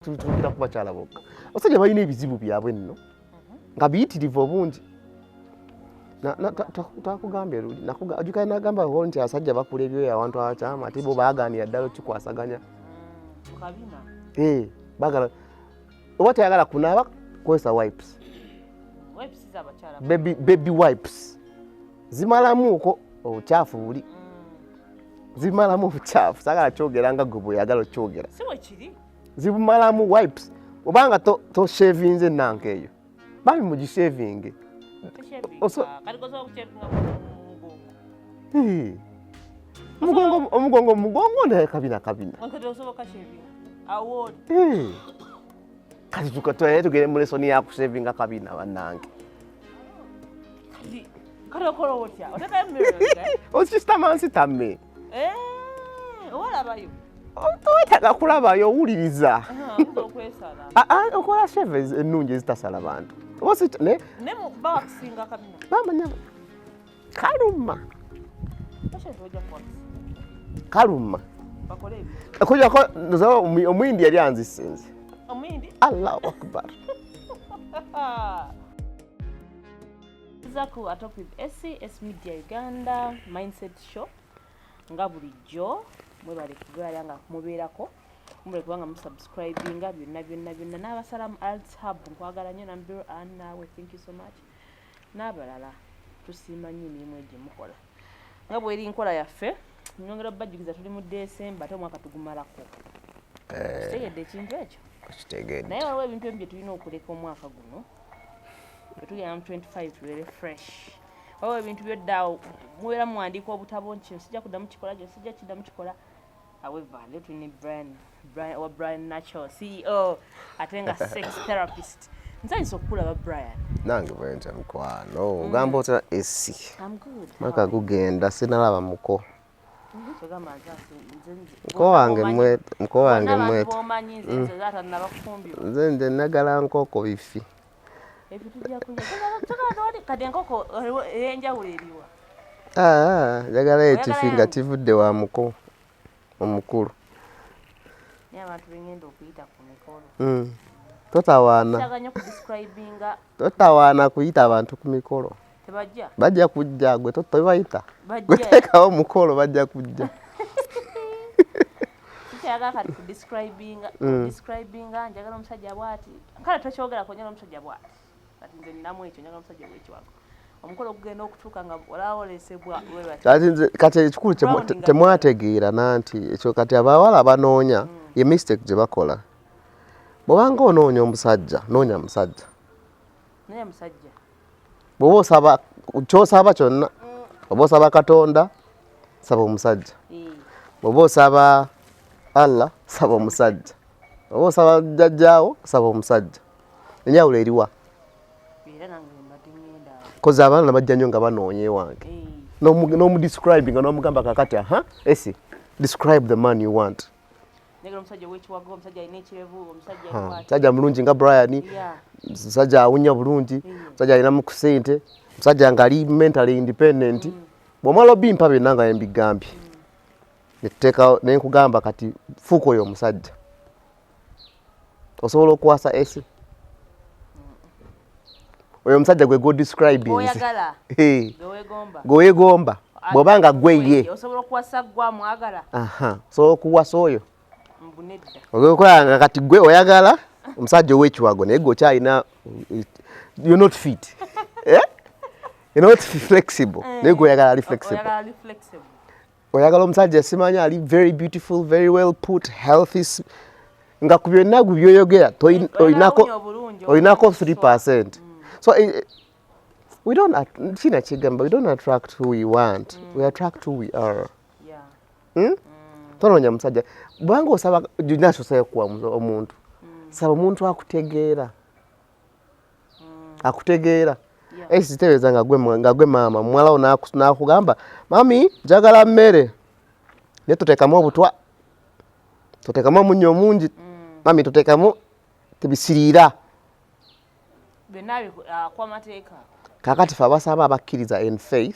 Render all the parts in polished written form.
Tutukira ku bakyala bokka. Abasajja balina ebizibu byabwe nno nga biyitirivu obungi. Takugambye luli nakuga nagamba nti abasajja bakula ebyoya awantu abakyama ate bo baagaanira ddala okikwasaganya. Baagala oba tayagala kunaaba kozesa wipes. Baby wipes zimalamuuko obukyafu buli. Zimalamu obukyafu sagala kyogera nga gwe bweyagala okyogera. Si bwe kiri. Zimalamu wipes obanga to shaving nanka eyo Baami mu gishaving omugongo ne kabina kati tukatwale tugere mu lesoni ya kushavinga kabina bannange osisitamansi tamme owalabayo Toyetaga kulabayo owuliriza. Okola shave ennungi ezitasala bantu. Nemu bawakisinga kabina. Bamanya kaluma. Kaluma. Bakole ebyo. Okujjako nzawo omuyindi yali anzisenze. Omuyindi? Allahu Akbar. Zaku atop with S Media Uganda Mindset Show. Nga bulijjo mwebale kugala nga mubeerako mubale kubanga musubscribinga byonna n'abasalamu Arts Hub nkwagala nnyo Nambiru nawe thank you so much n'abalala tusiima nnyo emirimu gye mukola nga bw'eri nkola yaffe nyongera bajjukiza tuli mu December ate omwaka tugumalako kitegedde ekintu ekyo kitegedde naye waliwo ebintu ebimu bye tulina okuleka omwaka guno bwe tugenda mu 25 tubeere fresh waliwo ebintu by'oddaawo mubeera muwandiika obutabo nti sijja kuddamu kikola gye sijja kiddamu kikola. However, let me Bryan Natural CEO ate nga sex therapist. Nsanyisa okukulaba Bryan. Nange bwentya mukwano ogamba otya esi. I'm good. Maka gugenda sinalaba muko. Mko wange mwete. Nze nagala nkoko bifi. Njagala ekifinga kivudde wa muko omukulu. Totawaana kuyita abantu ku mikolo. Bajja kujja gwe tobayita. Gwe teekawo omukolo bajja kujja. Describinga njagala omusajja bw'ati. Kale tokyogerako njagala omusajja bw'ati. Kati nze nnamu ekyo njagala omusajja bw'ekiwago. Omukolo gugenda okutuuka nga olawolesebwa kati ekikulu temwategeera nanti ekyo kati abawala banoonya ye mistake gye bakola. Bw'obanga onoonya omusajja noonya musajja. Bw'oba osaba ky'osaba kyonna oba osaba Katonda saba omusajja. Bw'oba osaba Allah saba omusajja. Bw'oba osaba jjajjaawo saba omusajja. Enjawulo eriwa? Koza abaana bajja nnyo nga banoonya ewange. N'omudescribing nga n'omugamba kakati esi describe the man you want. Omusajja mulungi nga Bryan, omusajja awunya bulungi, omusajja alina mu kusente, omusajja nga ali mentally independent. Bw'omala obimpa byonna nga mbigambye ne nkugamba kati fuuka oyo omusajja. Osobola okuwasa esi? Oyo omusajja gwe go describing. Oyagala. Gweweegomba. Bw'oba nga gwe ye. Osobola okuwasa gwa mwagala. Osobola okuwasa oyo. Ogekolanga kati gwe oyagala omusajja ow'ekiwago naye gwe okyalina you're not fit. You're not flexible. Naye gwe oyagala ali flexible. Oyagala omusajja simanya ali very beautiful, very well put, healthy. Nga ku byonna gwe byoyogera olinako 3%. So we don't attract who we want. We attract who we are. Tonoonya musajja. Bwanga osaba nasosaya kuwa omuntu. Saba omuntu akutegeera. Akutegeera. Ekitegeeza nga gwe maama muwalawo n'akugamba mami njagala mmere. Ne tuteekamu obutwa. Tuteekamu omunnyo omungi. Mami tuteekamu tebisiriira. Kakati fe abasaba abakkiriza in faith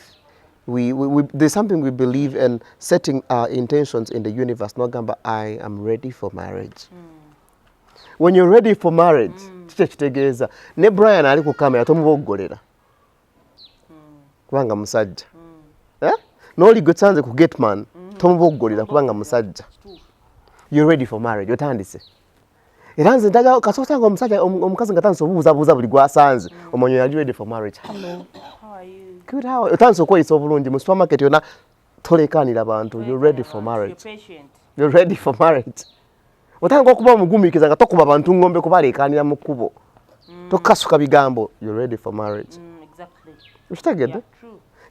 there's something we believe in, setting our intentions in the universe. Nogamba I am ready for marriage. when you're ready for marriage kiche kitegeeza ne Bryan ali ku kamera tomuboggolera kubanga musajja n'oli gwe tsanze ku Gateman tomuboggolera kubanga musajja. You're ready for marriage otandise era nze ndaga kasosanga omusajja omukazi nga tanso buuza buli gwasanze omanyi yali ready for marriage. Hello, how are you? Good, how otanso kweyisa obulungi mu supermarket yona tolekanira abantu. You're ready for marriage. You're ready for marriage. Otanga okuba omugumikiza nga tokuba abantu ngombe kubalekanira mu kkubo tokasuka bigambo. You're ready for marriage. Exactly. Ukitegedde?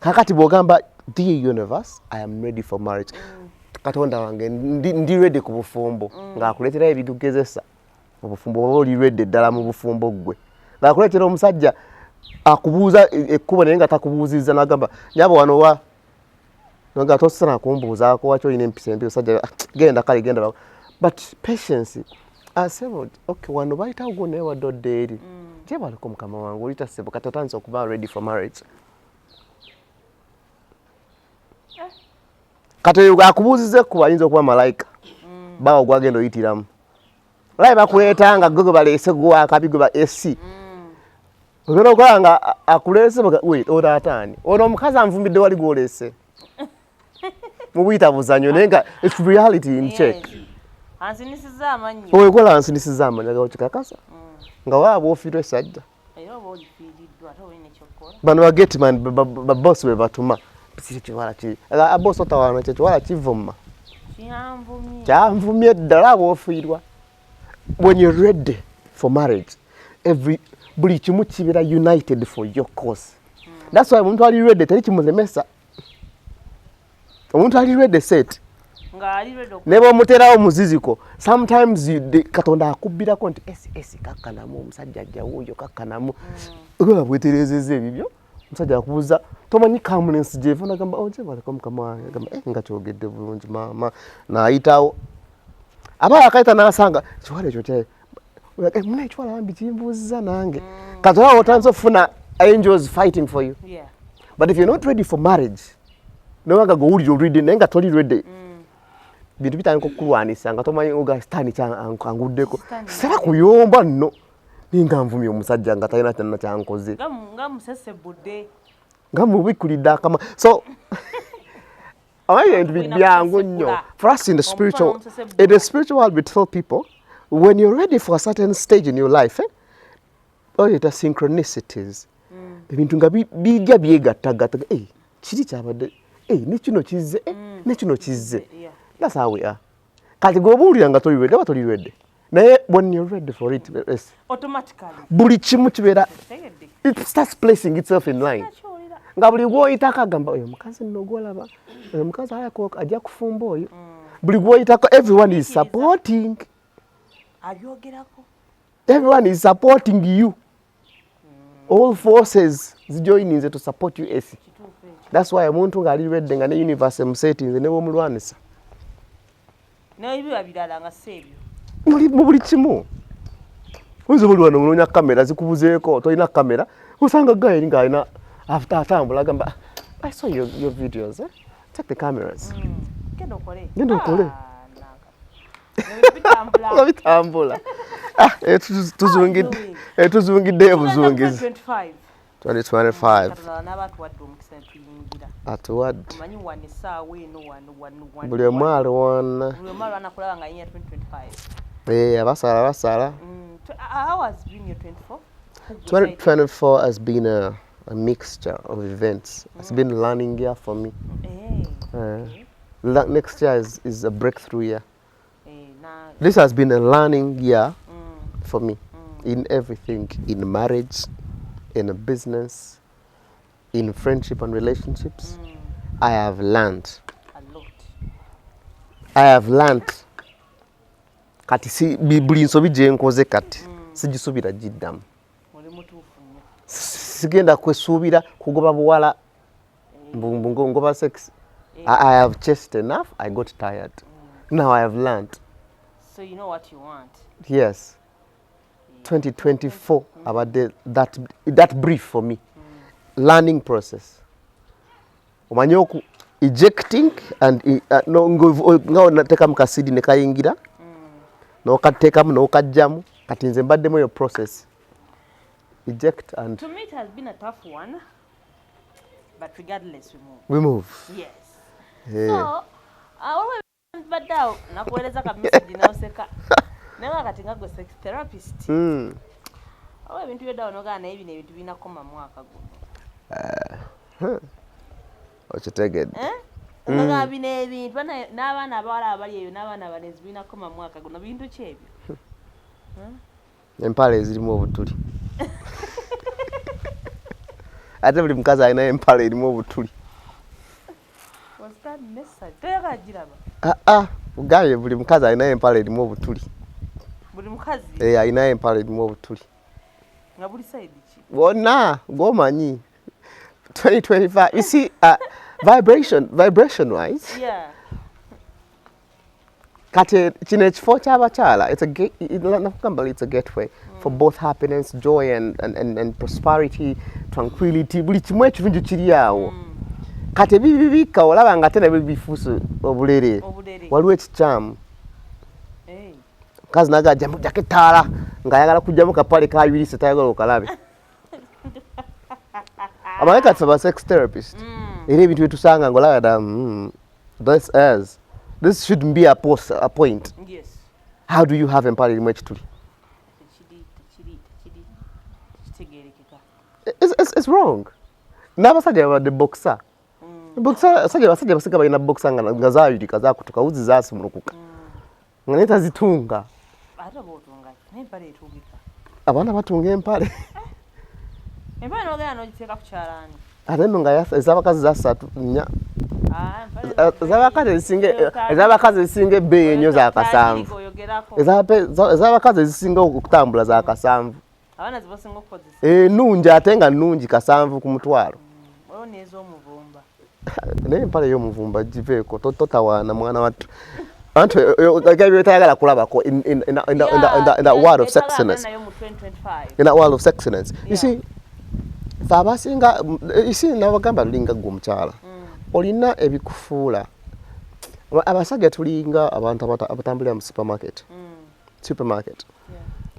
Kakati bw'ogamba dear universe I am ready for marriage. Katonda wange ndi ready ku bufumbo ng'akuleetera ebigugezesa obufumbo oba oli ready ddala mu bufumbo gwe ng'akuleetera omusajja akubuuza ekkubo naye nga takubuuzizza n'agamba nyabo wano wa nga tosana kumbuuzaako waki olina empisa embi osajja genda kale genda but patience asebo okay wano bayitawo gwo naye wadde odde eri gyebaliko mukama wange olita sebo kati otandise okuba ready for marriage. Kati akubuuzize ku bayinza okuba malayika bawo gwagenda oyitiramu olabe bakuleeta nga gwe baleese gwakabi gwe ba AC ogenda okola nga akuleese wait otaataani ono omukazi anvumbidde wali gwoleese mu buyita-buzanyo naye nga it's reality in check ansinisiza amanyi owekola ansinisiza amanyi agawo kikakasa nga waaba ofiirwa esajja bano ba Gateman babosi be batuma kiwala ki abosi otawana kiwala kivuma kyanvumye ddala aba ofiirwa. When you're ready for marriage buli kimu kibeera united for your cause. That's why omuntu ali ready teri kimulemesa. Omuntu ali ready set ne bw'omuteerawo muziziko sometimes Katonda akubbirako nti esi kakkanamu omusajja ajja wuuyo kakkanamu oba bwetereezezza ebibyo omusajja akubuuza tomanyi calmness gyeva nagamba gyebaleko mukama wange agamba nga kyogedde bulungi maama naayitawo aba akaita n'asanga kiwala ekyo kyaye muna ekiwala bambi kimbuuziza nange kati olaba otandise okufuna angels fighting for you. But if you're not ready for marriage nowanga gowulira olwidde naye nga toli ready bintu bitandika okukulwanisa nga tomanyi oga sitaani kyanguddeko sera kuyomba nno ninga nvumye omusajja nga talina kyonna kyankoze nga musesebudde nga mubikulidde akama so to be byangu nnyo for us in the spiritual world we tell people when you're ready for a certain stage in your life oyita synchronicities ebintu nga bijja byegattagatta kiri kyabadde nekino kizze nekino kizze. That's how we are. Kati gwobuulira nga toli ready oba toli ready naye when you're ready for it automatically buli kimu kibeera it starts placing itself in line nga buli gwoyitako agamba oyo mukazi nno gwolaba oyo mukazi ajja kufumba oyo buli gwoyitako everyone is supporting everyone is supporting you all forces zijoininze to support you esi. That's why omuntu ng'ali ready nga ne universe emusetinze ne bw'omulwanisa n'ebyo birala nga seebyo mu buli kimu oyinza buli wano onoonya kamera zikubuzeeko tolina kamera osanga gayeri ng'alina atambula agamba I saw your videos check the cameras genda okole bitambula tuzungiddeyo buzungizi 2025 atuwadde buli omu alwana abasala 2024 has been a mixture of events. It's been a learning year for me. Next year is a breakthrough year. This has been a learning year for me in everything, in marriage, in a business, in friendship and relationships. I have learned. I have learned. Kati si buli nsobi gye nkoze kati sigisubira giddamu. Sigenda kwesuubira kugoba buwala ngoba sex. I have chased enough. I got tired. Now I have learned. So you know what you want. Yes. 2024 about that brief for me. Learning process. Omanyoku ejecting and no nateka mukasidi nekayingira no katekamu no kajjamu Kati nze mbaddemu yo process. Eject and... To me it has been a tough one. But regardless, we move. Yes. Yeah. So, always but now nakueleza ka message naoseka. Nenga kati nga gwe sex therapist. Always bintu byo dawo noga na ebi ne bintu binakoma mwaka guno. Okitegedde. Noga bine ebintu n'abaana abawala abali eyo n'abaana abalenzi binakoma mwaka guno bintu ki ebyo? Empale ezirimu obutuli. Ate buli mukazi alina empale erimu obutuli. Was that necessary? Toyagala giraba? Ugambye buli mukazi alina empale erimu obutuli. Buli mukazi? Alina empale erimu obutuli. Nga buli side ki? Wonna gwomanyi. 2025. You see, vibration wise. Yeah. Kati kino ekifo ky'abakyala, it's a gateway for both happiness, joy and prosperity, tranquility. Buli kimu ekirungi kiri awo. Kati ebibibika olaba nga ate nabyo bifuuse obulere. Waliwo ekikyamu. Mukazi nagajja mujjako ettaala ng'ayagala kujjamu kapale kayulise tayagala okalabe. Amanyi kati aba sex therapist. Era ebintu byetusanga ng'olaba this shouldn't be a point. Yes. How do you have empire erimu ekituli? It's wrong. N'abasajja babadde boxer. Abasajja basiga balina boxer nga zaayulika zaakutuka wuzi zaasimulukuka. Nga naye tazitunga. Ate bw'otunga n'empale etungika. Abaana batunga empale. Empale n'ogenda n'ogiteeka ku kyalaani. Ate nno nga ez'abakazi za 3 4. Ez'abakazi ezisinga ebbeeyi ennyo za 7. Ez'abakazi ezisinga okutambula za 7. Abaana zibasinga okukozesa. Ennungi ate nga nnungi 7 ku mutwalo. Waliwo n'ez'omuvumba. Naye empale y'omuvumba giveeko totawaana mwana wattu. Anti byetayagala kulabako in that world of sexiness. In that world of sexiness. You see, abasinga n'abagamba lulinga gwe omukyala. Olina ebikufuula. Abasajja tulinga abantu abatambulira mu supermarket.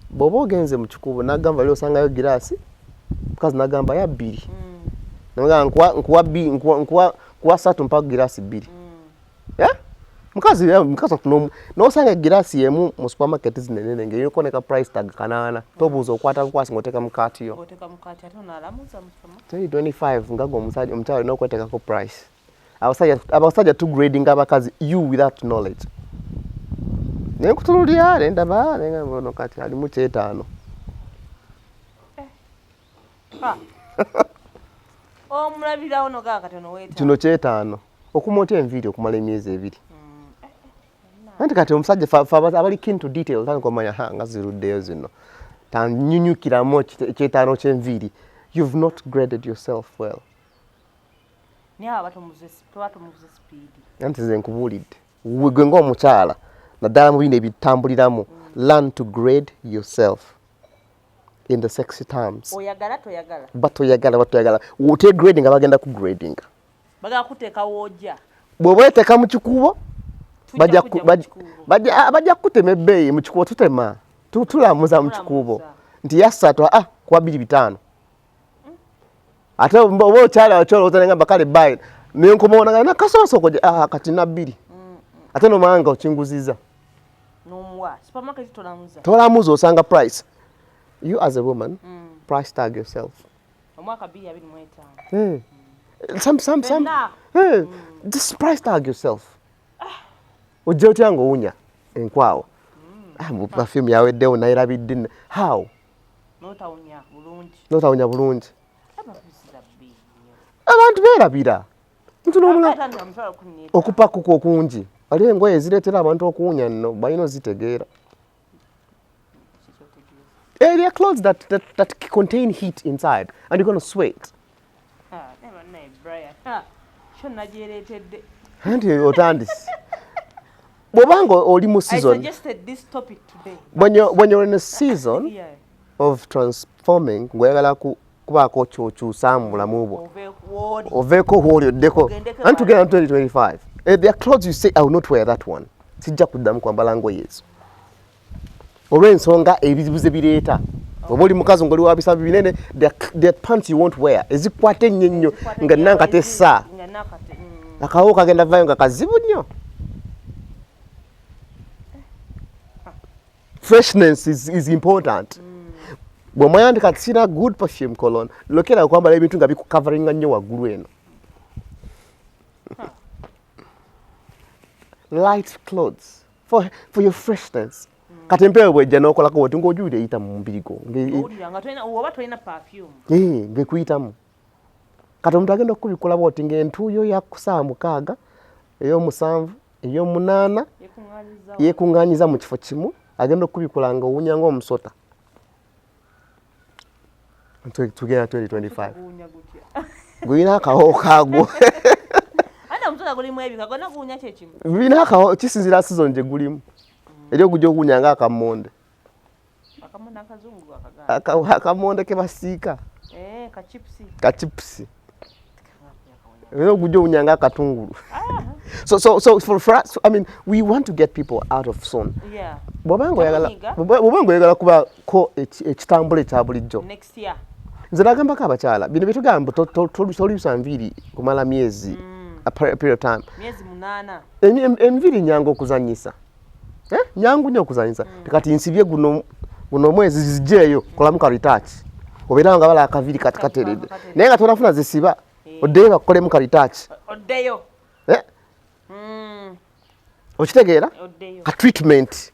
Bw'oba ogenze mu kikubo n'agamba leo osangayo giraasi, mukazi n'agamba ya 2. N'agamba nkuwa 3 mpaka giraasi 2. Mukazi n'osanga egiraasi emu mu supermarket zinenene ng'eriko ne ka price tag 8. Tobuuza okwata bukwasi ng'oteeka mu kaati yo. 2025 nga gwe omukyala olina okweteekako price. Abasajja tugrading abakazi you without knowledge. Naye nkutunuulira ndaba ngamba ono kati ali mu 5. Omulabirawo nogaa katono weeta. Kino 5. Okumota enviiri okumala emyezi 2. Anti kati omusajja abali keen to detail tandika omanya nga ziruddeyo zino. Tanyunyukiramu 5 ky'enviiri. You've not graded yourself well. Niaba batumuze speed. Anti nze nkubuulidde. Gwe ng'omukyala naddala mu bino ebitambuliramu. Learn to grade yourself in the sexy terms. Oyagala toyagala. Batoyagala. Wote grading abagenda ku grading. Baga kuteeka wojja. Bw'oba oteeka mu kikubo bajja kutema ebbeeyi mu kikubo tutema. Tulamuza mu kikubo. Nti ya 3 kuba 2 5. Ate oba okyala otengamba kale bayi nenkomaona na kasooso koje kati na 2. Ate nomanga ochinguziza. Nomwa supermarket tolamuza osanga price. You as a woman price tag yourself. Omwaka 2025. Just price tag yourself. Ojja otya ng'owunya enkwawo. Perfume yaweddewo nayirabidde. How? Notawunya bulungi. Abantu beerabira. Okupakuka okungi. Waliwo engoye ezireetera abantu okuwunya nno balina ozitegeera. They are clothes that contain heat inside and you're going to sweat. Bryan. Anti otandise. Bw'obanga oli mu season. I suggested this topic today. When you're in a season of transforming, ng'oyagala kubaako ky'okyusamu bulamu bwo. Oveeko hw'olyoddeko. And to get on 2025. There are clothes you say, I will not wear that one. Sijja kuddamu kwambala ngoye ezo. olw'ensonga ebizibuze bireeta oba oli mukazi ng'oli wa bisambi binene the pants you won't wear ezikwata ennyo nga nankate essa akawo kagenda vayo nga kazibu nnyo. Freshness is important. Bw'omwandika ati sina good perfume cologne lokera kwambala ebintu nga bikukavaringa nnyo waggulu eno. Light clothes for your freshness. Kati empewo bwejja n'okolako woti ng'ojuwire eyita mu mubiri gwo. Oba tolina perfume. Ng'ekuyitamu. Kati omuntu agenda okubikola bwoti ng'entuuyo ya 96, ey'omusanvu, ey'omunaana yeekuŋŋaanyiza mu kifo kimu agenda okubikola ng'owunya ng'omusota. Tugenda 2025. Gulina akawo kaagwo. Omusota gulimu ebika gonna guwunya kyekimu. Gulina akawo kisinziira season gye gulimu. Eri okujja okuwunya ng'akamonde. Akamonde akazungu akaganda. Akamonde ke basiika. Kachipusi. Eri okujja okuwunya ng'akatungulu. So for us, I mean, we want to get people out of zone. Yeah. Bw'obanga oyagala kubako ekitambula ekya bulijjo. Next year. Nze nagambako abakyala bino bye tugamba toluusa nviiri kumala myezi a period of time. Myezi 8. Enviiri nyangu okuzanyisa. Nyangu nnyo okuzanyisa. Kati nsibye guno omwezi zijjeeyo kolamu ka retouch. Obeera nga bala akaviiri kati kateredde. Naye nga tonafuna zisiba oddeyo bakukolemu ka retouch. Oddeyo. Okitegeera? Ka treatment.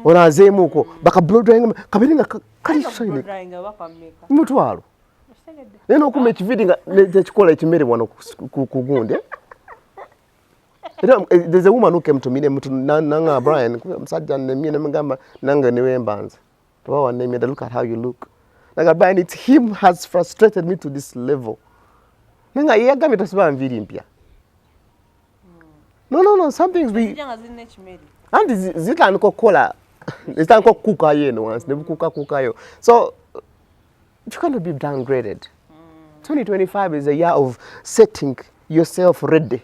Onaazeemuuko baka blow drying kabiri nga kali shine. Mutwalo. Naye n'okuma ekiviiri nga tekikola ekimere wano ku gunde. There's a woman who came to me nanga Bryan musajja nemye nemugamba nanga newe mbanze. Toba wannemye look at how you look. Nanga Bryan it's him has frustrated me to this level. Nanga yagambye tosiba nviiri mpya. No, some things we and zitandika okukola zitandika okukuuka yeno once nebukuukayo. So you cannot be downgraded. 2025 is a year of setting yourself ready.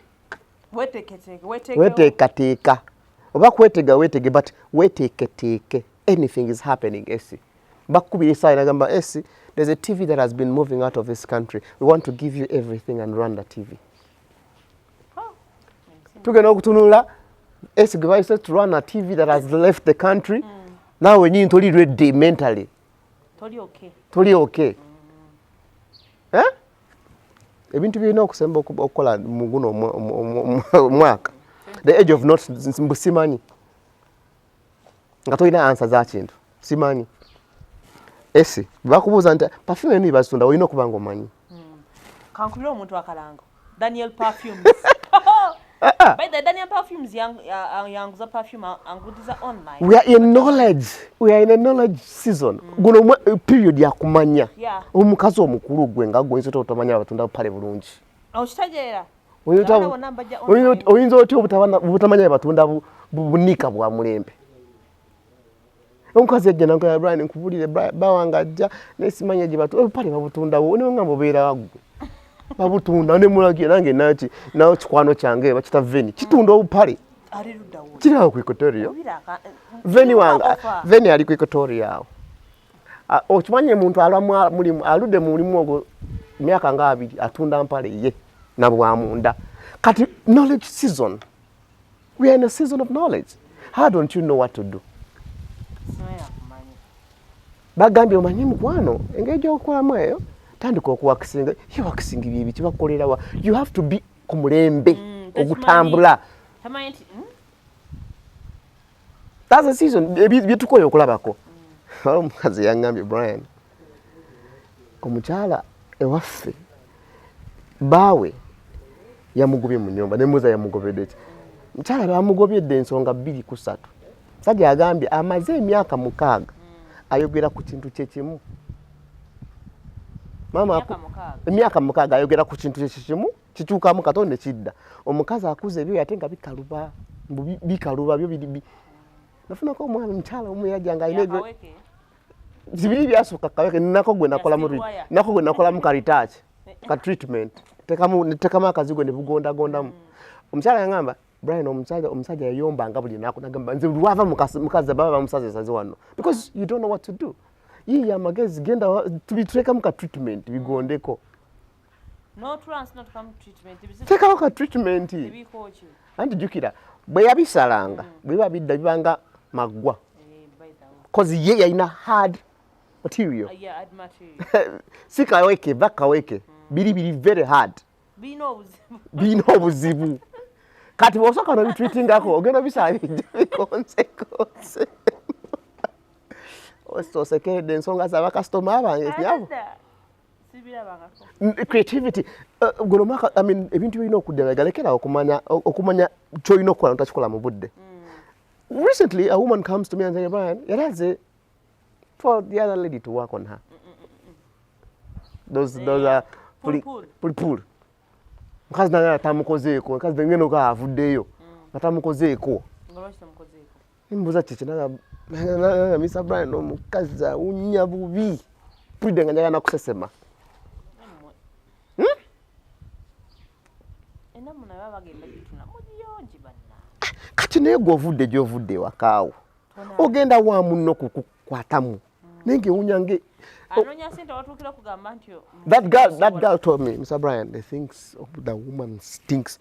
Weteekateeka oba kwetega but weteeketeeke. Anything is happening esi bakubira esayi nagamba esi there's a TV that has been moving out of this country. We want to give you everything and run the TV. Tugenda okutunula esi gwe bayise to run a TV that has left the country. Now wenyini toli ready mentally. Toli okay. Ebintu birina okusemba okukola mu guno omwaka. The age of not simanyi. Nga tolina answer za kintu. Simanyi. Esi bakubuuza nti perfume eno ibasitunda olina okuba nga omanyi. Kankulira omuntu akalango. Daniel Perfumes. By the Daniel Perfumes yanguza perfume angudiza online. We are in knowledge season. Guno period ya kumanya. Omukazi omukulu gwe nga gwe nsoto otomanya abatunda pale bulungi. Okitajeera. Oyinza otyo obutamanya abatunda bunika bwa mulembe. Omukazi ajja nankola Bryan nkubulire bawanga ajja nesimanya gye batu pale babutunda wo ne ngamba obeera wagwe. Babutunda ne mulagi nange naki nawo kikwano kyange bakita veni kitunda obupale kirawo ku Equatoria veni wanga veni ali ku Equatoria awo okimanye muntu alwa mulimu alude mu mulimu ogwo myaka nga 2 atunda mpale ye na bwamunda kati knowledge season. We are in a season of knowledge. How don't you know what to do? Bagambye omanyi mukwano engeri okukolamu eyo tandika okuwakisinga wakisinga bye biki bakolera wa you have to be ku mulembe ogutambula. That's a season byetukoye okulabako. Omukazi yangambye Bryan omukyala ewaffe baawe yamugobye mu nnyumba nemuza yamugobedde ki mukyala bamugobyedde ensonga 2-3 sajja yagambye amaze emyaka 6 ayogera ku kintu kyekimu. Mama emyaka 6 ayogera ku kintu kyekimu kikyukamu katonde kidda omukazi akuze ebyo yatenga bikaluba byo bidi nafuna ko omwana mukyala omuyajja ine ebyo zibiri byasooka kaweke nako gwe nakola mu retouch ka treatment tekamu akazigo ne bugondagondamu omukyala yangamba Bryan omusajja yayombanga buli naku nagamba nze lwava mukazi baba bamusaze wano because you don't know what to do. Ye amagezi genda tubituleka muka treatment bigondeko. No trans not come treatment. Take out a treatment. Anti jukira bwe yabisalanga bwe bidda bibanga magwa. Cause ye yalina hard material. Yeah, hard material. Sikaweke bakaweke biri very hard. Bino obuzibu. Kati bwosoka no treating ako ogenda bisabije consequence. Osto sekede nsonga za customer abange yabo. Creativity golomaka I mean ebintu bino okudegalekera okumanya choino okola ntachikola mu budde. Recently a woman comes to me and says, Bryan, yalaze for the other lady to work on her. Those are pull. Mkazi nanga tamukozeeko mkazi ngeno ka avuddeyo atamukozeeko mbuza chichi naga Mr. Bryan no mukazi unya bubi pide nganya na kusesema ena muna baba genda kituna mudiyonji banna kati nego ovudde gyovudde wakaawo ogenda wa munno kukwatamu nenge unyange that girl told me, Mr. Bryan, the woman stinks.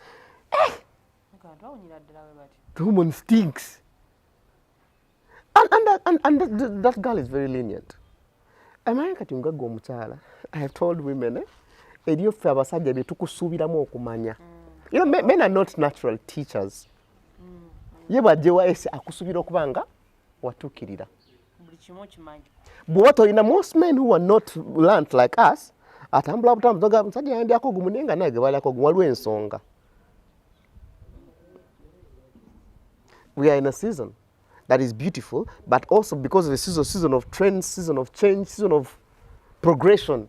The woman stinks. And that girl is very lenient. I have told women, you know, men are not natural teachers. But most men who are not learned like us, we are in a season that is beautiful, but also because of the season of trends, season of change, season of progression.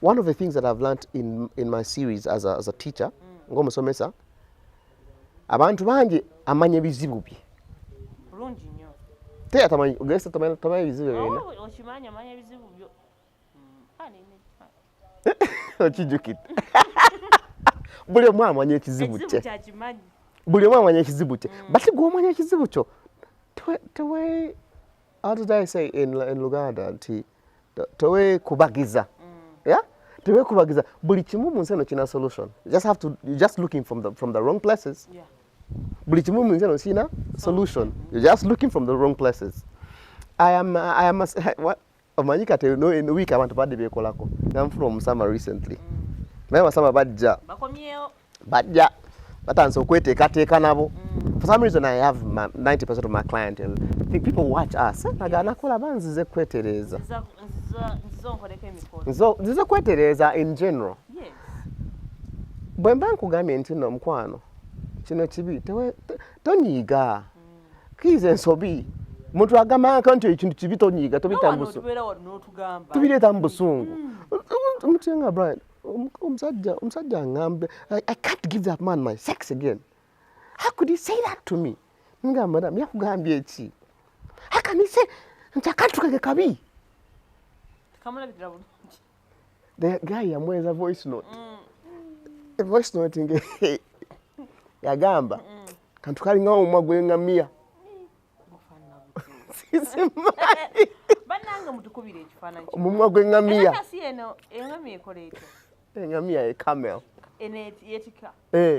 One of the things that I've learned in my series as a teacher, abantu bangi amanye bizibu bye bulungi nnyo te atamanyi ogesa tamanyi bizibu bye okimanyi amanye bizibu byo okijukita buli omu amanye ekizibu kye buli omu amanye ekizibu kye bati gwe omanye ekizibu kyo tewe how did I say in Luganda nti tewe kubagiza yeah tewe kubagiza buli kimu mu nseno kina solution you just looking from the wrong places. Yeah. But you solution. You're just looking from the wrong places. I am what know in a week I want to buy the vehicle. I'm from summer recently. I summer badja. Badja. But I'm so quite for some reason I have 90% of my clientele. I think people watch us. So this is a quite in general. Yes. When banku gami no mkwano. Chino chibi tonyiga kize nsobi muntu agama kanti ekintu chibi tonyiga tobitambuso tubireta mbusungu omuntu yanga Bryan umusajja ngambe I can't give that man my sex again. How could he say that to me? Nga madam yakugambye eki how can he say ntakantuka kabi kamala bidrabu the guy yamweza voice note a voice note nge yagamba kantu kali ngawo omwagwe ngamia bananga mutukubira ekifaananyi omwagwe ngamia kasi eno engamia ekoleeta engamia e camel yetika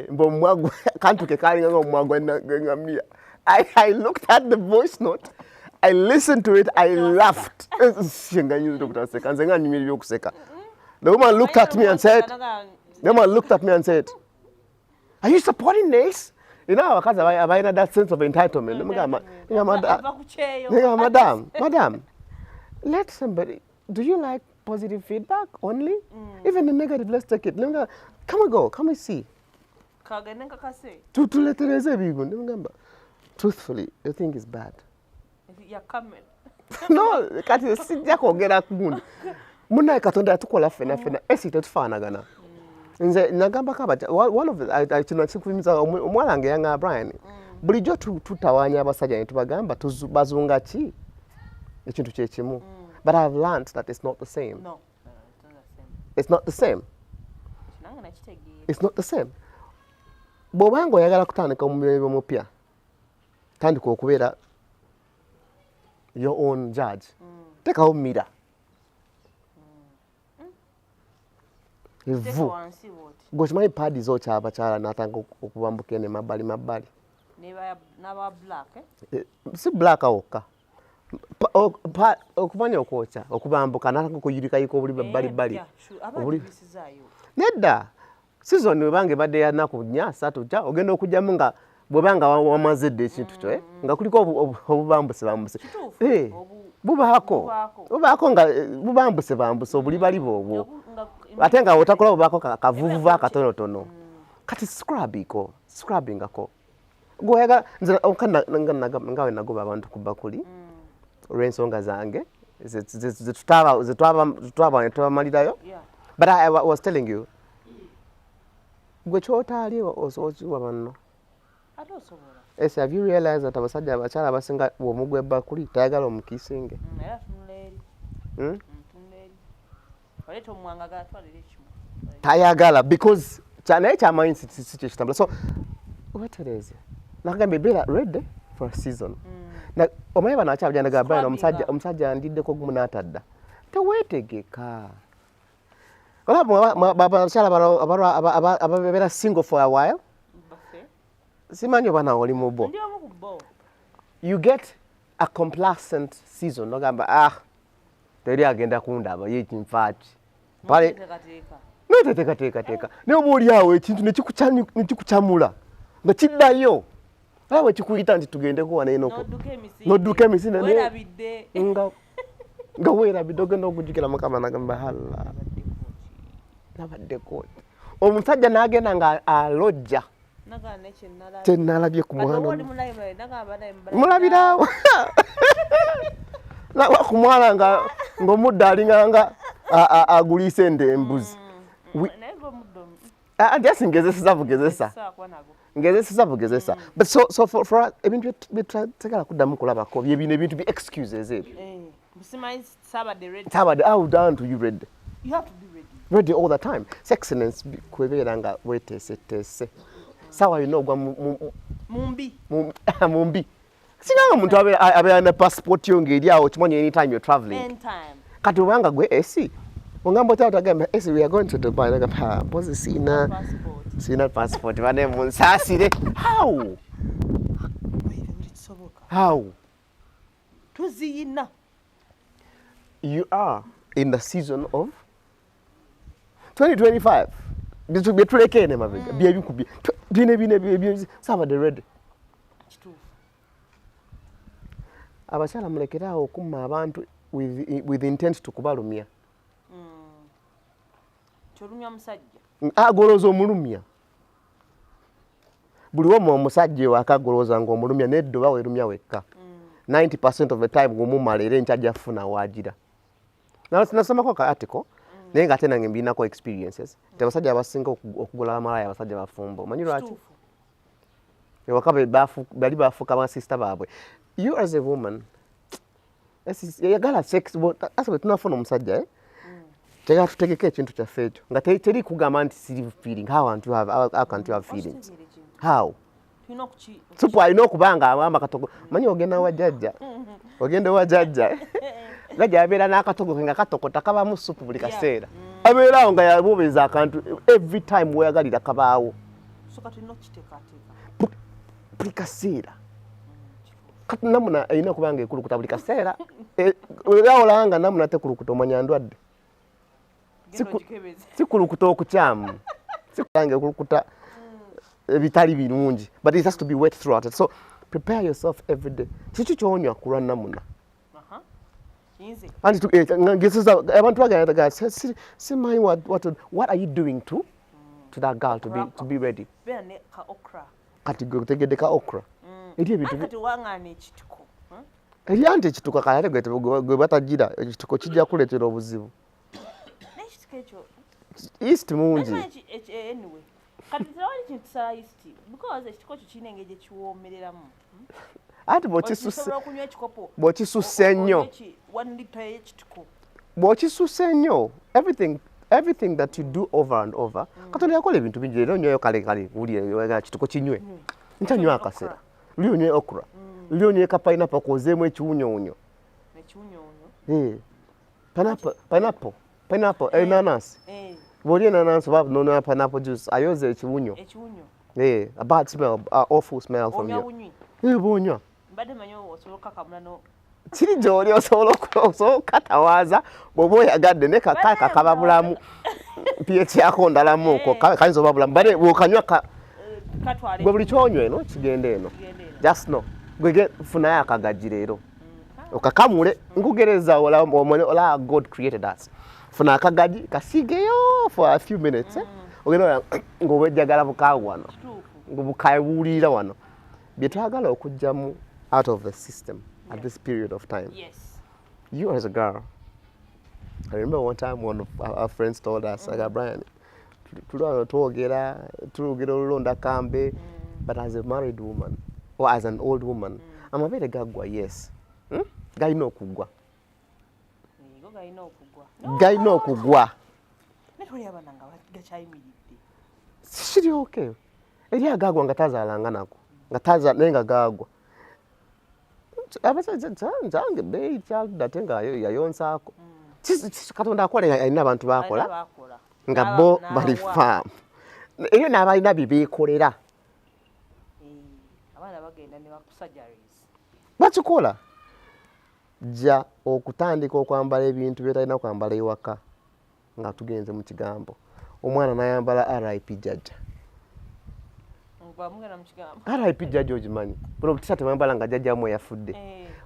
mbo mwagwe kantu ke kali ngawo omwagwe ngamia. I looked at the voice note, I listened to it, I laughed. The woman looked at me and said, are you supporting this? You know, because I had that sense of entitlement. Madam, let somebody, do you like positive feedback only? Even the negative, let's take it. Come and see. Truthfully, you think it's bad. You're coming. No, kati sijja kwogera kugundi. Muna katonda atukola fena esite tufaanagana. Nze nagamba kabata one of the kino kikumiza omwalange yanga Bryan. Bulijjo tutawanya abasajja ne tubagamba bazunga ki ekintu kye kimu. But I've learned that it's not the same. No, it's not the same. It's not the same. Nange nakitegeera. It's not the same. Bw'obanga oyagala kutandika omulimu omupya, tandika okubeera your own judge. Tekawo mira. Evu. Gwe padi zokya abakyala n'atanga okubambuka ene mabbali. N'aba black, Si black wokka. Okumanya okwokya, okubambuka n'atanga okuyirikayika obuli babbali. Nedda. Season webanga ebadde ya nnaku 4 3 ogenda okujjamu nga bwebanga wamaze dde ekintu kyo nga kuliko obubambuse. Bubaako nga bubambuse obuli bali bwobwo. Ate nga otakola bubaako kavuvuva akatonotono. Kati scrubbingako. Gwoyaga nze ngawe nagoba abantu ku bakuli olw'ensonga zange ze twabamalirayo. But I was telling you, gwe kyotali okiwa banno. Ate osobola. Yes, have you realized that abasajja abakyala abasinga omugwa ebbakuli tayagala omukiisinge? Era tunuleri. Tunuleri. Waleeta omwanga gatwalira ekimu. Tayagala because naye kyamanyi si kyo kitambula. So wetereze. Nakagambye beera ready for a season. Omanyi bano akyabajjandaga Bryan omusajja andiddeko gumu n'atadda. Teweetegeka. Abakyala ababeera single for a while. Simanyi oba nawe oli mu bo. You get a complacent season. Nogamba teri agenda kundaba ye kinfaaki. Pale neteekateeka. Naye oba oli awo ekintu nekikukyamula nga kiddayo. Awe kikuyita nti tugendeko wana eno. Nodduka emisinde. Weerabidde. Nga weerabidde ogenda okujjukira Mukama n'agamba hala. Nabaddeko. Omusajja n'agenda nga alojja. Kyenalabye ku mwana. Mulabirawo. Ku mwana ng'omuddo alinga nga aguliisa ente embuzi. Just ngezesa bugezesa. Ngezesa. But so for ebintu tegala kuddamu kulabako bye bino ebintu bi excuses ebyo. Sabade, how down to you ready? You have to be ready. Ready all the time. Sexiness kwebeera nga weeteeseteese. Sawa yinogwa mumbi. Singa omuntu abeera ne passport yo ng'eri awo kimanyi anytime you're traveling. Anytime. Kati obanga gwe esi. Ongamba otagamba esi we are going to Dubai. Nagamba mpozi sina passport. Bane munsasire. How? Tuziyina. You are in the season of 2025. Betulekene mabega. Byebikubi. Bine Sabade ready. Abakyala mulekera okuma abantu with intent to kubalumya. Cholumya musajja. Agoloza omulumya. Buli womu omusajja wakagoloza ng'omulumya neddo bawe erumya wekka. 90% of the time ng'omumala era enkyajja funa wagira. Nasomako ka article naye nga tena ngembinako experiences. Abasajja abasinga okugula amalaya abasajja bafumbo. Omanyi lwaki? Ewaka bali bafuuka basista baabwe. You as a woman, yagala sex, that's what tunafuna omusajja Tegala tutegeke ekintu kyaffe ekyo. Nga teri kugamba nti siri feeling. How can't you have feelings? How? Supu alina okuba nga awamba katogo. Manyi ogenda wa jjajja. Ogenda wa jjajja. Gajja abeera n'akatogo nga katokota kabamu supu buli kaseera. Abeera awo nga yabuubiza akantu every time weyagalira kabaawo. Buli kaseera. Kati namuna erina okuba nga ekulukuta buli kaseera. Era olanga namuna tekulukuta omanya ndwadde. Sikulukuta okukyamu. Sikulange okulukuta ebitali birungi. But it has to be wet throughout it. So prepare yourself every day. Kiki kyonywa kulwa namuna. Abantu bagenda simanyi what are you doing to that girl to be ready? Kati tegedde ka okra. Eri anti ekituko kale gwe batagira ekituko kijja kuleetera obuzibu. East mungi. Anyway. Kati tewali kintu sa east because ekituko kyo kirina engeri ekiwoomereramu. Ati bw'okisusse ennyo. Bw'okisusse ennyo, everything everything that you do over and over Katonda yakola ebintu bingi era onyoyo kale wulira kitoko kinywe nkyanywa akasera luli onywe okra luli onywe ka pineapple kozeemu ekiwunyowunyo pineapple ananas bw'olya ananas oba nonya pineapple juice ayoza ekiwunyo a bad smell awful smell from you bw'onywa kiri gy'oli osobola okukatawaaza bw'oba oyagadde ne kakaaka kaba bulamu pH yako ndalamu okwo kayinza oba bulamu bale bw'okanywa gwe buli kyonywa eno kigenda eno just know gwege funayo akagagi leero okakamule nkugereza ola God created us funa akagagi kasigeyo for a few minutes ogenda ng'obwejjagala bukaawu wano ng'obukawulira wano bye twagala okugyamu out of the system at this period of time. Yes. You as a girl, I remember one time one of our friends told us, like, Bryan, but as a married woman or as an old woman, I'm a very gagwa, yes. Gai no kugwa. Gai no kugwa. Shiri okay. Eri agagwa ngataza alanganako. Ngataza nenga gagwa. Nzange beyi datenga yayonsaako Katonda akola alina abantu bakola nga bo bali faamu eyo n'abalina bibeekolera abaana bagenda ne bakusurgeries bakikola jja okutandika okwambala ebintu byetalina kwambala ewaka nga tugenze mu kigambo omwana n'ayambala RIP jjajja RIP jjajja ogimanyi buno butisha temwambala nga jjajja mwe yafudde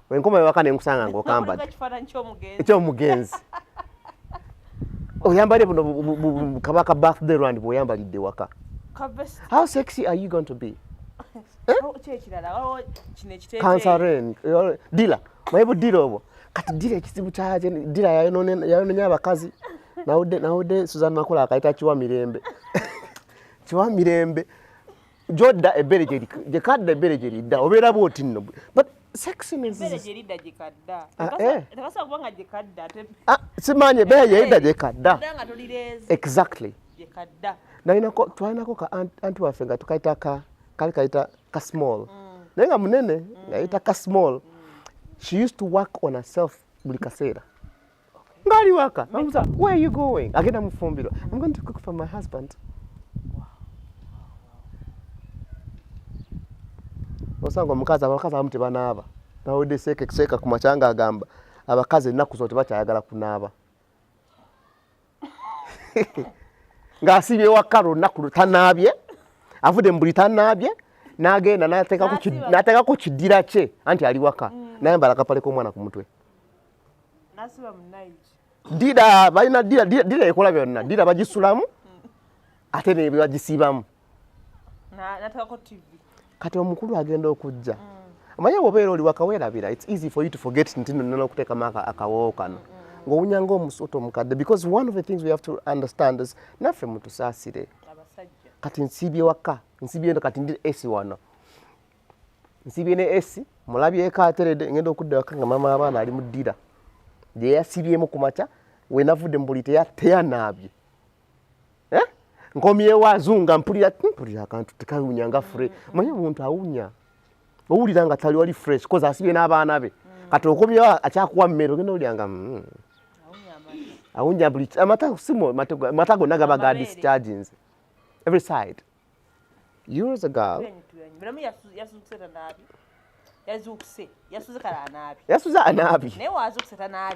wenkoma ewaka ne nkusanga ng'okambadde ekyomugenzi oyambale buno kabaka birthday rwand bw'oyambalidde waka how sexy are you going to be kansaren dila mayibu dila obwo kati dila ekizibu kyakye dila yayonenya abakazi nawudde Suzanne Makola akayita kiwa mirembe Jodda ebere gye kadda ebere gye lidda obeera bw'oti nno but sexiness ebere gye lidda gye kadda tebasa kubanga gye kadda simanyi ebere gye lidda gye kadda nga tolireeza exactly gye kadda twalinako ka anti waffe nga tukayita kali kayita ka small naye nga munene ngayita ka small she used to work on herself buli kaseera ng'ali waka namubuuza where are you going agenda mu ffumbiro I'm going to cook for my husband. Osanga omukazi abakazi abamu tebanaaba nawudde seeka ku makyanga agamba abakazi ennaku zo tebakyayagala kunaaba ng'asibye ewaka lunaku tanaabye avudde mu buli tanaabye n'agenda n'ateekako kiddira kye anti ali waka nayambala akapale k'omwana ku mutwe dira balina dira ekola byonna dira bagisulamu ate ne bagisiibamu kati omukulu agenda okujja amanyi bw'obeera oli waka weerabira it's easy for you to forget nti nonna okuteekamu akawoowo kano ng'owunya ng'omusota omukadde because one of the things we have to understand is naffe mutusaasire kati nsiibye waka nsiibye eno kati ndi esi wano nsiibye ne esi mulabyeko ateredde ngenda okudda waka nga mama abaana ali mu ddira gye yasibyemu ku makya we navudde mu buli teyanaabye nkomyewo azunga mpulira akantu tekawunya nga fure manyi omuntu awunya owulira nga tali wali fresh kozi asibye n'abaana be kati okomyewo akyakuwa mmere ogenda owulira nga awunya buli amata gonna gaba ga dischargings every side. You as a girl yasuze anaabi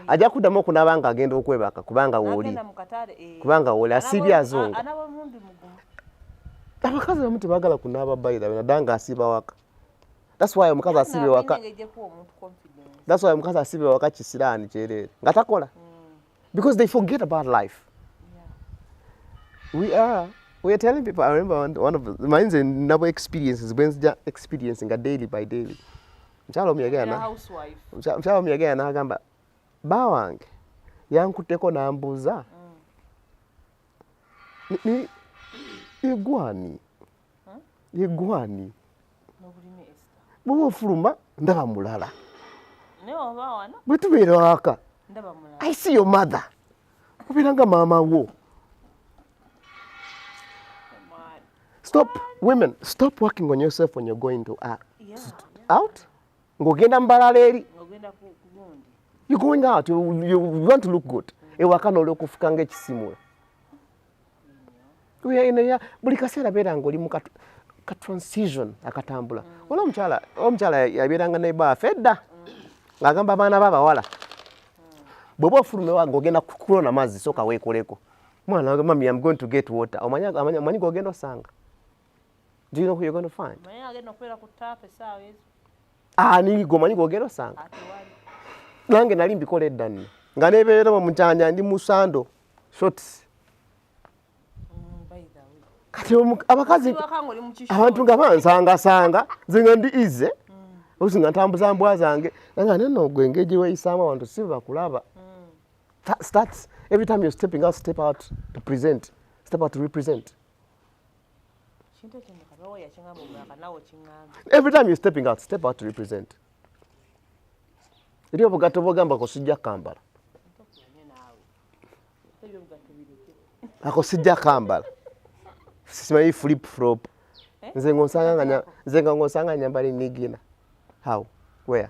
ajja kuddamu okunaaba nga agenda okwebaka kubanga wooli asibye azunga abakazi bamu tebaagala kunaaba bayira naddala ng'asiiba waka that's why omukazi asiibye waka kisiraani kyereere nga takola because they forget about life. We are telling people. I remember one of mine's another experiences when experiencing a daily by daily. Mchalo myagana agamba bawange yankuteko nambuza ni igwani bwofuluma ndaba mulala bwe tubeera waka I see your mother obeera nga maama wo Stop, women, stop working on yourself when you're going to out. Ngogenda mbalaleri. You're going out, you want to look good. Ewakana oliokufuka ng'ekisimula. We are in a buli kaseera beera ng'oli mu ka transition akatambula. Wala omukyala yabeeranga ne baafa edda. Ng'agamba abaana b'abawala. Bw'oba ofulumewa ng'ogenda kulona mazzi sooka weekoleko. Mwana mami, I'm going to get water. Omanyi g'ogenda osanga. Do you know who you're going to find? Ni gomanyi g'ogenda osanga. Nange nali mbikola edda nno. Nga neebeera mu kyanja ndi mu sando shorts. Kati abakazi abantu nga bansanga nze nga ndi ize osi nga ntambuza mbwa zange nga neno gwe engeri weeyisaamu abantu si bakulaba. Starts every time you're stepping out, step out to present, step out to represent. Every time you're stepping out, step out to represent. Eri obugato bwogamba kosijja kambala. Akosijja kambala. Simanyi flip flop. Nze ng'osanga nyambala nigina. How? Where?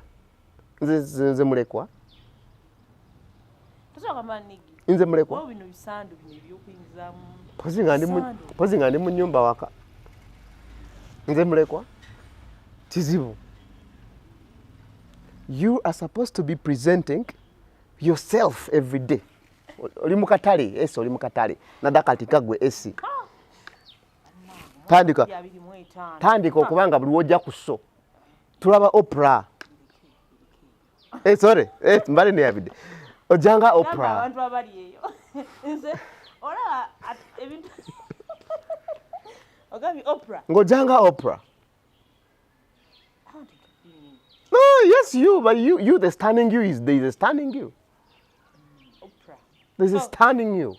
Nze mulekwa? Nze mulekwa? Pozi nga ndi mu nnyumba waka. Nze mulekwa? Kizibu. You are supposed to be presenting yourself every day. Oli mu katale, oli mu katale. Nadakati kagwe esi. Tandika okubanga buli wojja ku so. Tulaba Oprah. Sorry. Mbale ne yabide. Ojanga Oprah. Abantu abali eyo. Nze ola ebintu. Ogambi Oprah. Ngojanga Oprah. No, yes you, but you the standing you is there is a standing you. Oprah. There's a standing you.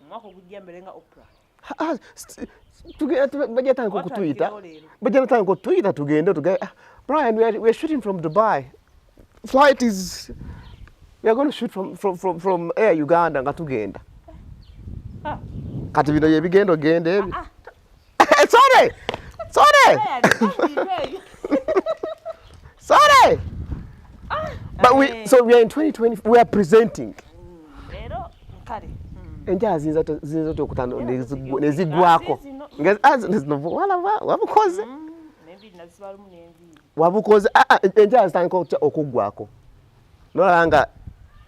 Mwako kujja mbele nga Oprah. Bajja kutuyita tugende Bryan, we're shooting from Dubai. Flight is we are going to shoot from Air Uganda nga tugenda. Kati bino yebigendo gende. Sorry. Sorry. But we are in 2020. We are presenting. Enja zinza tokutana nezigwako. Wabukoze. Wabukoze enja zitandika okugwako. Nolanga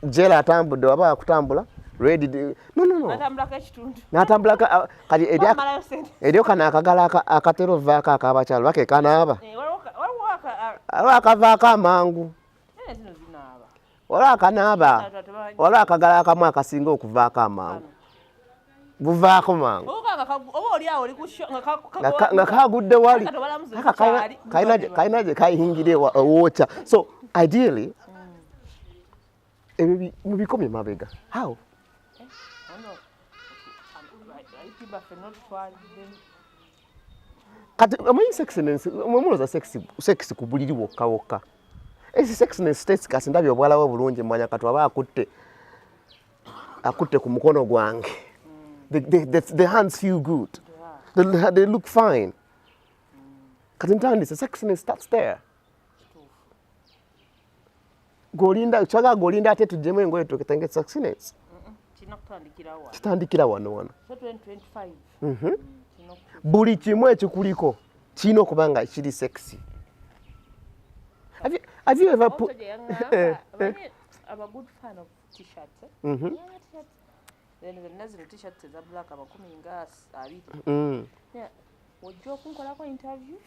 jela atambudde waba akutambula ready no natambulaka ekitundu natambulaka kali edyo kana akagala akatero vaaka akabakyalo bake kanaaba waliwo akavaako amangu waliwo akanaaba waliwo akagala akamu akasinga okuvaako amangu buvaako mangu nga kagudde wali kalina gye kayingire woocha. So ideally mubikomye mabega. How? Kati amanyi sexiness mumuloza sex kubuliri wokka wokka. Esi sexiness states kasi ndabye obwalawo bulungi mwanya kati aba akutte ku mukono gwange. The hands feel good. They look fine. Kati ntandise sexiness starts there. Golinda ate tujjemu engoye tukitenge sexiness. Kitandikira wano. So 2025. Buli kimu ekikuliko kino okubanga kiri sexy. Have you ever put I'm a good fan of t-shirts. Then the next t-shirts is black abakuminga abiri. Yeah. Wojjo kunkolako interview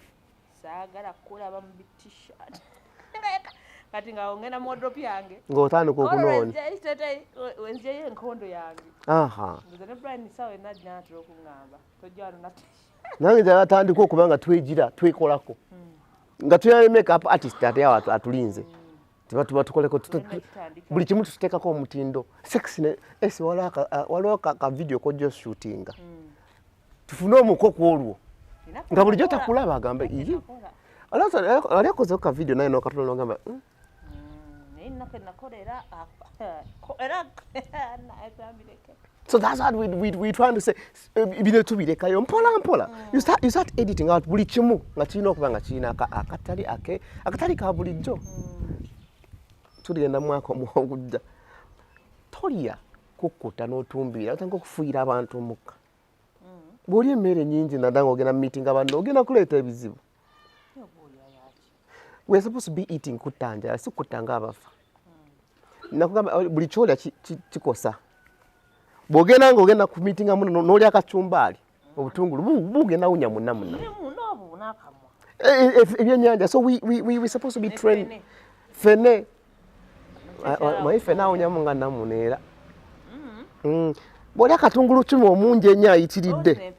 saagala kulaba mu t-shirt. Kati nga ongena wardrobe yange ng'otandika okunoonya wenzeyo enkondo yange. Nze ne Bryan sawe najja natera okuŋŋamba tojja wano nate nange nze atandika okuba nga twejira twekolako nga tuyina makeup artist ate yawo atulinze tuba tukoleko buli kimu tuteekako omutindo sexy esi waliwo ka video kojja shootinga tufune omuko ku olwo nga bulijjo takulaba agamba iyi aliakozeho ka video naye nokatula nogamba nakolera So that's what we trying to say. Bino tubirekayo mpola. You start editing out buli kimu nga kirina okuba nga kirina akatali ka bulijjo. Tugenda mwaka omwogudda. Tolya kukkuta n'otumbira otanga okufuuyira abantu omukka. Bw'olya emmere nnyingi naddanga ogenda mu meeting abantu ogenda kuleeta ebizibu. We're supposed to be eating kuttanja, si kuttanga abafa. Nakugamba buli kyolya kikosa. Bw'ogenda ng'ogenda ku meeting amu n'olya akacumbaali obutungulu bugenda wunya munna. Ebyennyanja. So we supposed to be trained. Fene. Mayi fene awunyamu nga namuneera. Bw'olya akatungulu kimu omungi ennyo ayitiridde.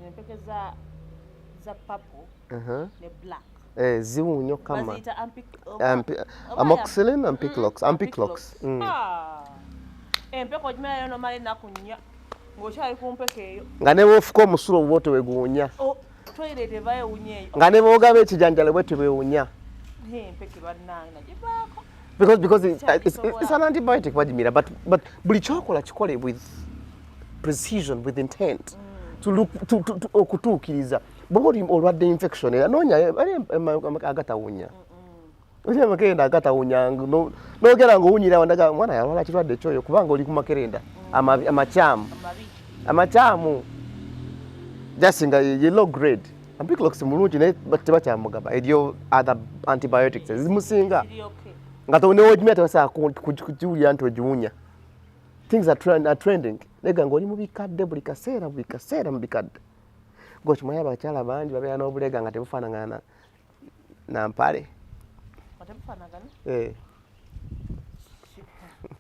Empeke za purple ne black. Ziwunyo kama. Amoxicillin and Ampiclox. Empeke ojimala no mali nakunya. Ngokyali ku mpeke eyo. Nga ne bw'ofuka omusulo obwo teweguwunya. Toilet evayo unye. Nga ne bw'ogaba ekijanjalo bwe tebewunya. Empeke bannange nagibaako. Because it's an antibiotic badimira, but buli kyokola kikole with precision, with intent. To okutuukiriza. Bw'oli olwadde infection anoonya agatawunya. Olya amakerenda agatawunya n'ogera ng'owunyira wandaga mwana yalwala kirwadde ekyoyo kubanga oli ku makerenda amakyamu just nga ye low grade. Ampiclox mulungi naye tebakyamugaba eryo other antibiotics ezimusinga nga newoogimira tebasaa kugiwulira nti ogiwunya. Things are trending. Nega ng'oli mu bikadde buli kaseera mu bikadde. Gokimanyi abakyala bangi babeera n'obulega nga tebufaanagana na mpale.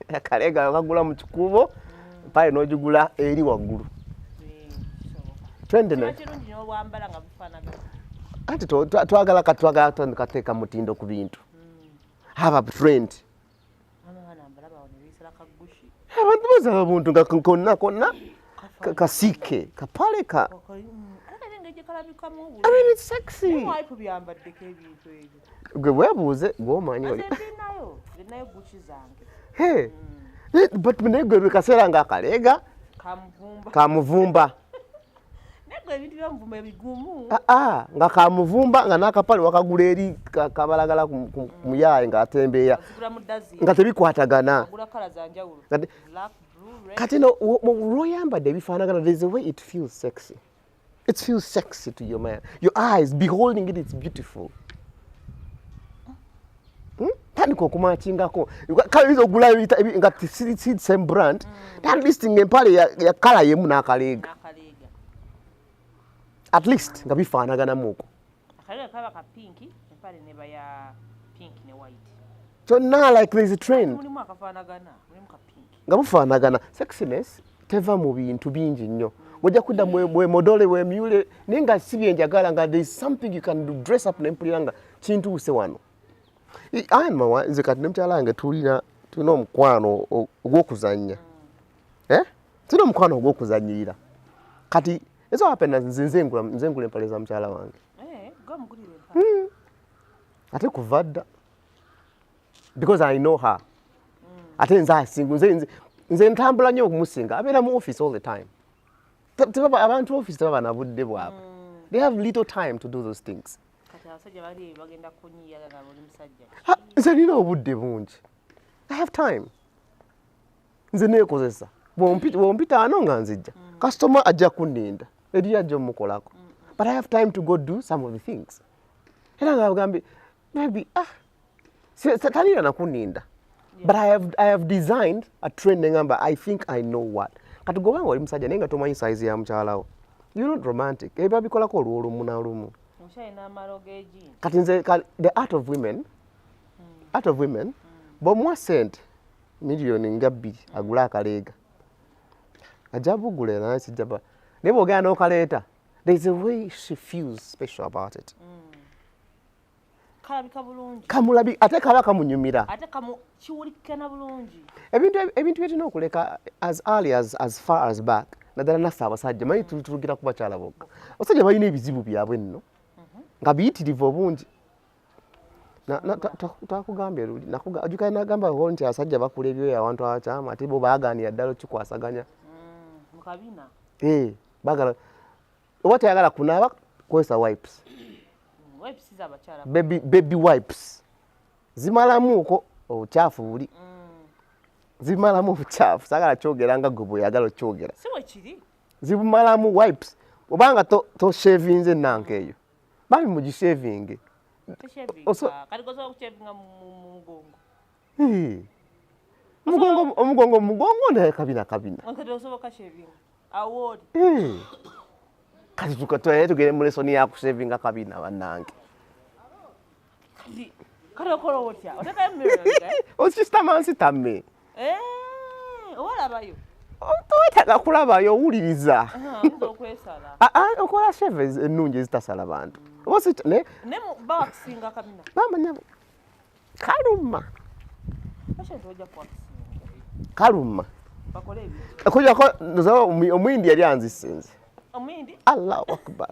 Akalega okagula mu kikubo mpale n'ogigula eri waggulu. Anti twagala kateeka mutindo ku bintu. Have a trend. Abantu bazaba buntu nga konna kasike kapale ka. I mean it's sexy. Gwe webuuze gw'omanyi oli. Hey, but negwe kaseera nga akalega kamuvumba. Nga kamuvumba nga n'akapale wakagula eri kabalagala ku muyaye ng'atembeeya nga tebikwatagana. Kati no lw'oyambadde ebifaanagana, there's a way it feels sexy. It feels sexy to your man. Your eyes, beholding it, it's beautiful. Tandika okumakingako. Kayinza ogula nga si same brand. At least ng'empale ya kala yemu n'akaleega. At least nga bifaanaganamuuko. Akaleega kaba ka pinki, empale neba ya pink ne white. So now like there's a trend. Mulimu akafaanagana, mulimu ka pinki. Nga bufaanagana. Sexiness teva mu bintu bingi nnyo. Ojja kudda mwe modole we myule naye nga si byenjagala nga there's something you can do, dress up n'empulira nga kintuuse wano. Mawa nze kati ne mukyala wange tulina omukwano ogw'okuzannya. Tulina omukwano ogw'okuzannyirira. Kati ezo hapena nze ngula empale za mukyala wange. Gwamugulira empale. Ate kuva dda. Because I know her. Ate nze asinga nze ntambula nnyo okumusinga abeera mu office all the time. Abantu office tebaba na budde bwabwe. They have little time to do those things. Nze nina obudde bungi. I have time. Nze neekozesa. Bw'ompita ano nga nzijja. Customer ajja kunninda. Eri ajja omukolako. But I have time to go do some of the things. Era nga bagambye, maybe, talina na kunninda. But I have designed a trend ngamba I think I know what. Kati gobanga oli musajja naye nga tomanyi size ya mukyalawo. You're not romantic. Ebyo bikolako olumu na lumu. Kati nze the art of women bw'omuwa sente miliyoni nga 2 agula akaleega. Ajja bugula naye sijjaba. Naye bw'ogenda n'okaleeta, there's a way she feels special about it. Kalabika bulungi. Kamulabi ate kaba kamunyumira. Ate kiwulikikana bulungi. Ebintu byetulina okuleka as early as far as back. Naddala naffe abasajja manyi tulugira ku bakyala bokka. Abasajja balina ebizibu byabwe nno. Nga biyitirivu obungi. Takugambye luli nakuga nagamba nti asajja bakula ebyoya awantu abakyama ate bo baagaanira ddala kikwasaganya mukabina bagala oba tayagala kunaaba kozesa wipes z'abakyala baby wipes zimalamuuko obukyafu buli zimalamu obukyafu sagala kyogera nga gwe bweyagala okyogera si bwe kiri zimalamu wipes obanga toshavinze nanka eyo bami mugishavinge omugongo naye kabina kati tukatwaye tugere mu lesoni ya kushavinga kabina bannange okisitamansi tamme towetaga kulabayo owuliriza okola sheve ennungi ezitasala bantu bamanya kaluma okujjako omuyindi yali anzisenze allahu akbar